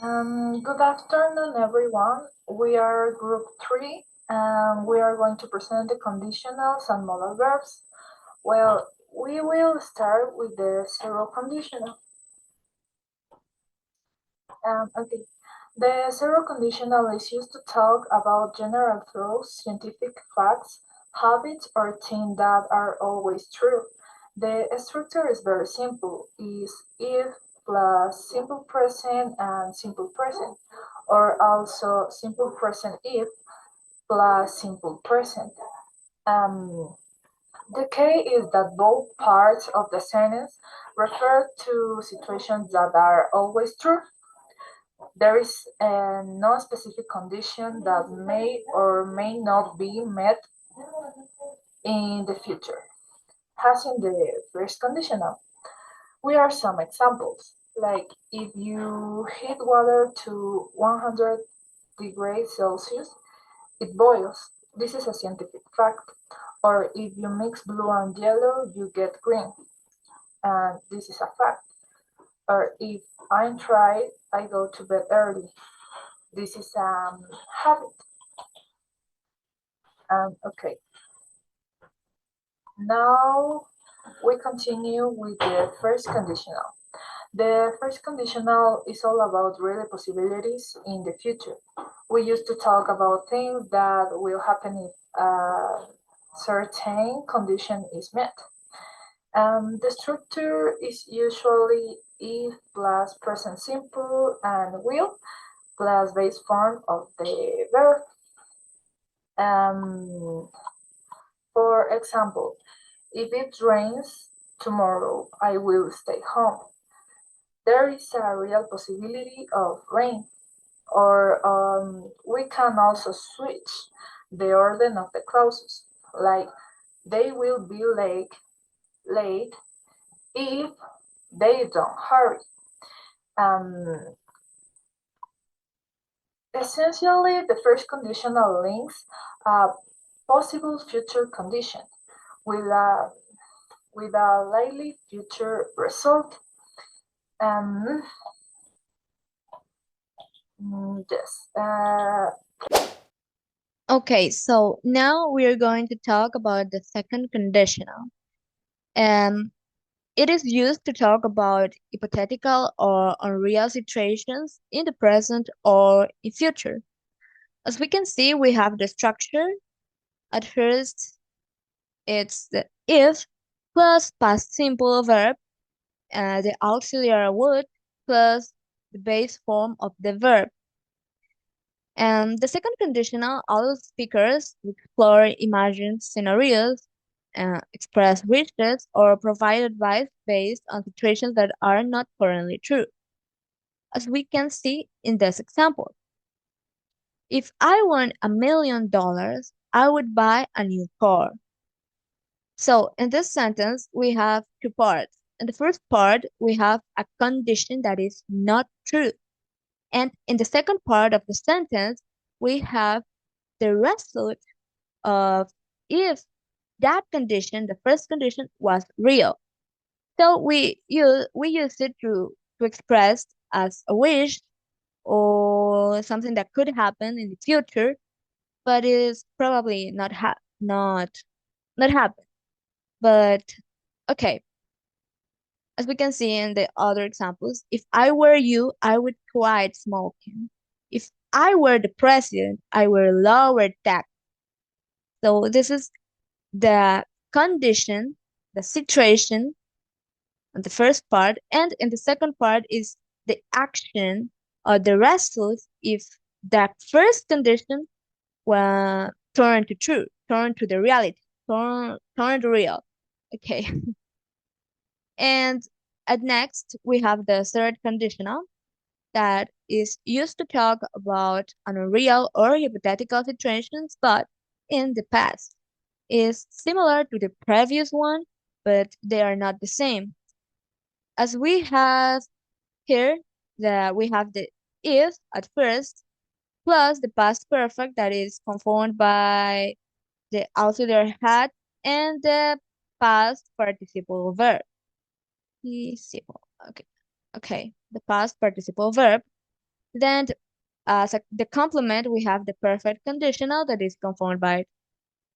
Good afternoon, everyone. We are group 3, and we are going to present the conditionals and modal verbs. Well, we will start with the zero conditional. Okay. The zero conditional is used to talk about general truths, scientific facts, habits, or things that are always true. The structure is very simple, is if plus simple present and simple present, or also simple present if plus simple present. Um, the key is that both parts of the sentence refer to situations that are always true. There is no specific condition that may or may not be met in the future. As in the first conditional, we are some examples. Like if you heat water to 100 degrees Celsius, it boils. This is a scientific fact. Or if you mix blue and yellow, you get green. And this is a fact. Or if I'm tired, I go to bed early. This is a habit. Okay, now we continue with the first conditional. The first conditional is all about really possibilities in the future. We used to talk about things that will happen if a certain condition is met. The structure is usually if plus present simple and will plus base form of the verb. For example, if it rains tomorrow, I will stay home. There is a real possibility of rain. Or we can also switch the order of the clauses, like they will be late if they don't hurry. Essentially, the first conditional links a possible future condition with a likely future result. Yes. Okay, so now we are going to talk about the second conditional. It is used to talk about hypothetical or unreal situations in the present or in future. As we can see, we have the structure. At first, it's the if plus past simple verb, the auxiliary would plus the base form of the verb. And the second conditional allows speakers to explore imagined scenarios, express wishes, or provide advice based on situations that are not currently true. As we can see in this example, if I won $1 million, I would buy a new car. So in this sentence, we have two parts. In the first part, we have a condition that is not true. And in the second part of the sentence, we have the result of if that condition, the first condition, was real. So we use it to express as a wish or something that could happen in the future, but is probably not happen. But okay, as we can see in the other examples, if I were you, I would quit smoking. If I were the president, I would lower tax. So this is the condition, the situation on the first part, and in the second part is the action or the result if that first condition will turn to true, turn to the reality, turn to real. Okay. And at next, we have the third conditional that is used to talk about unreal or hypothetical situations, but in the past. Is similar to the previous one, but they are not the same. As we have here, we have the if at first, plus the past perfect that is conformed by the auxiliary had and the past participle verb. Participle. Okay. Okay. The past participle verb. Then, as the complement, we have the perfect conditional that is conformed by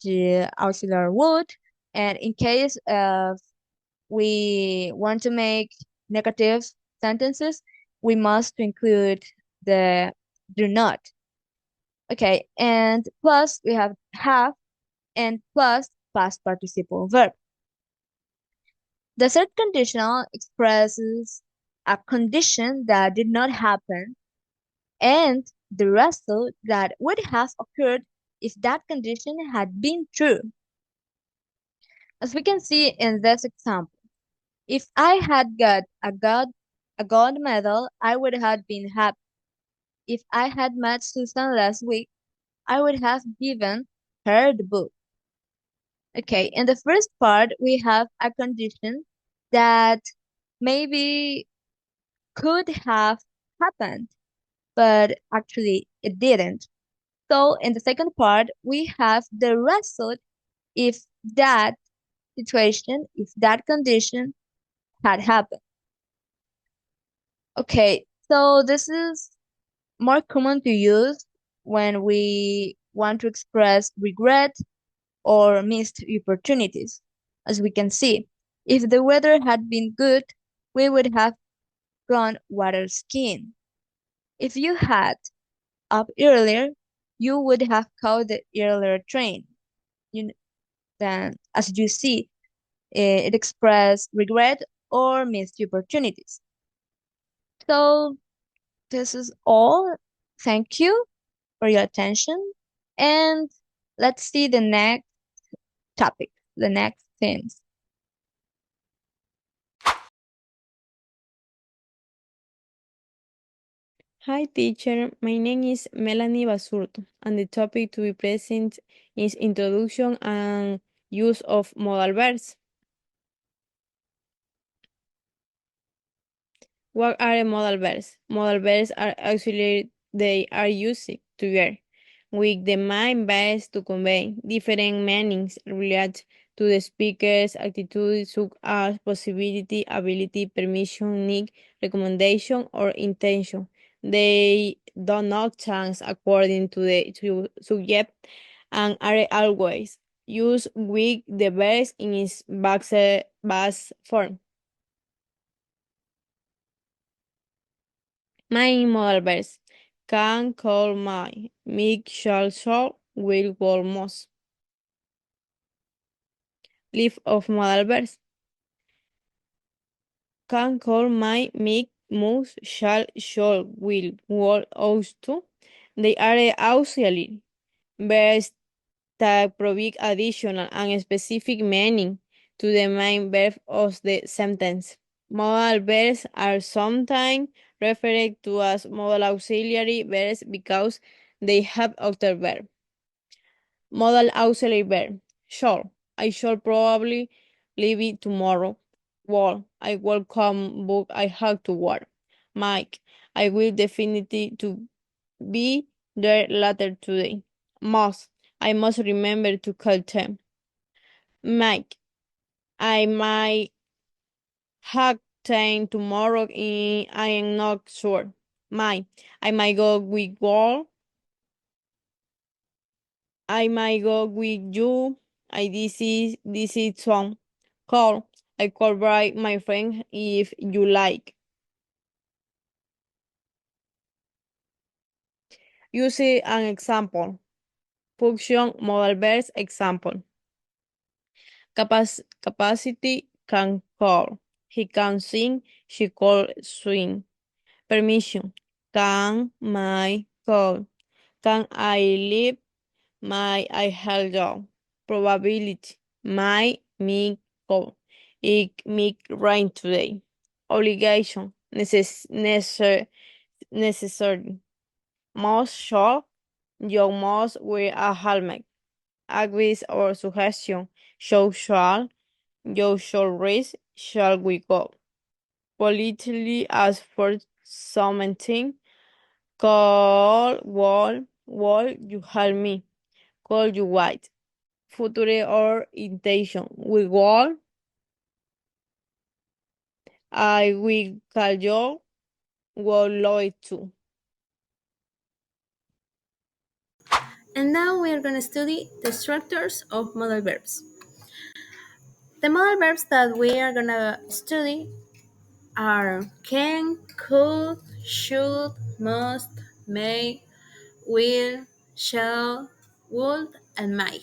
the auxiliary would. And in case of we want to make negative sentences, we must include the do not. Okay, and plus we have and plus past participle verb. The third conditional expresses a condition that did not happen and the result that would have occurred if that condition had been true. As we can see in this example, if I had got a gold medal, I would have been happy. If I had met Susan last week, I would have given her the book. Okay, in the first part, we have a condition that maybe could have happened, but actually it didn't. So in the second part, we have the result if that situation, if that condition had happened. Okay, so this is more common to use when we want to express regret or missed opportunities. As we can see, if the weather had been good, we would have gone water skiing. If you had up earlier, you would have caught the earlier train. You, then, as you see, it expressed regret or missed opportunities. So this is all. Thank you for your attention. And let's see the next topic, the next things. Hi teacher, my name is Melanie Basurto and the topic to be present is introduction and use of modal verbs. What are modal verbs? Modal verbs are auxiliary, they are used together with the main verbs to convey different meanings related to the speaker's attitude such as possibility, ability, permission, need, recommendation, or intention. They do not change according to the subject and are always used with the verbs in its base form. My modal verbs can, call, my, make, shall, will, must. Leave of modal verbs can, call, my, make, must, shall, should, will, ought to. They are auxiliary verbs that provide additional and specific meaning to the main verb of the sentence. Modal verbs are sometimes referred to as modal auxiliary verbs because they have outer verb. Modal auxiliary verb. Shall. I shall probably leave it tomorrow. Will. I will come book I have to work. Mike. I will definitely to be there later today. Must. I must remember to call them. Mike. I might have time tomorrow. I am not sure. Mike. I might go with Wall. I might go with you. This is song. Call. I call by my friend if you like. Use an example. Function modal verbs example. Capacity can call. He can sing. She can swing. Permission. Can my call. Can I leave my I help you? Probability. My me call. It make rain today. Obligation. Necessary. Must shall. You must wear a helmet. Advice or suggestion. So shall. You shall raise. Shall we go? Politically ask for something. Call wall you help me. Call you white. Future or intention. We will. I will call you. Will like to. And now we are going to study the structures of modal verbs. The modal verbs that we are going to study are can, could, should, must, may, will, shall, would, and might.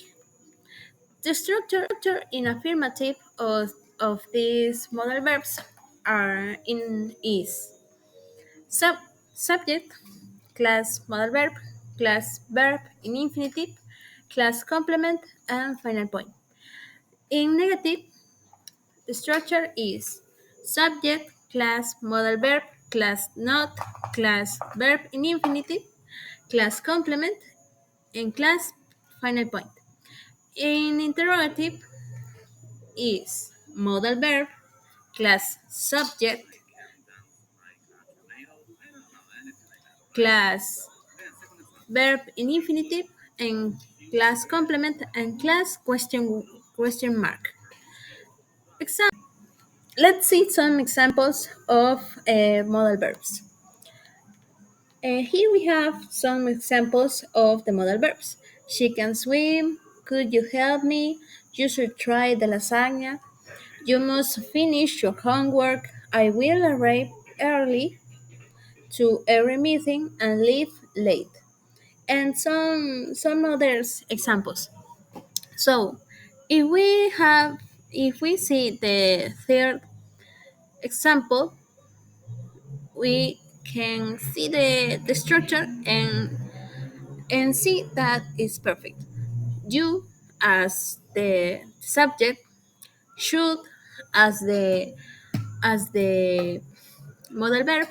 The structure in affirmative of these modal verbs are in is sub, subject, class modal verb, class verb in infinitive, class complement, and final point. In negative, the structure is subject, class modal verb, class not, class verb in infinitive, class complement, and class final point. In interrogative is modal verb, class subject, class verb in infinitive, and class complement and class question mark. Let's see some examples of modal verbs. Here we have some examples of the modal verbs. She can swim. Could you help me? You should try the lasagna. You must finish your homework. I will arrive early to every meeting and leave late. And some other examples. So, if we see the third example, we can see the structure and see that it's perfect. You as the subject, should as the modal verb,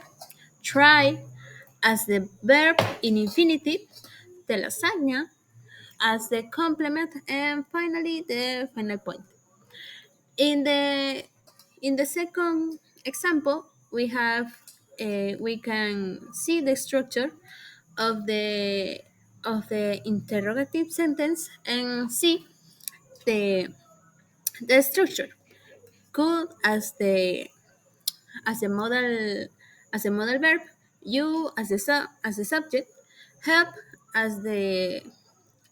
try as the verb in infinitive, the lasagna as the complement, and finally the final point. In the second example, we can see the structure of the interrogative sentence and see the the structure. Could as the modal verb, you as the subject, help as the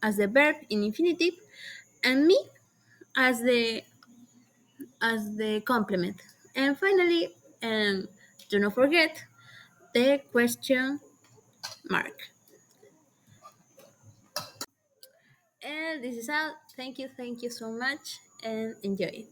verb in infinitive, and me as the complement. And finally, do not forget the question mark. And this is all. Thank you so much, and enjoy.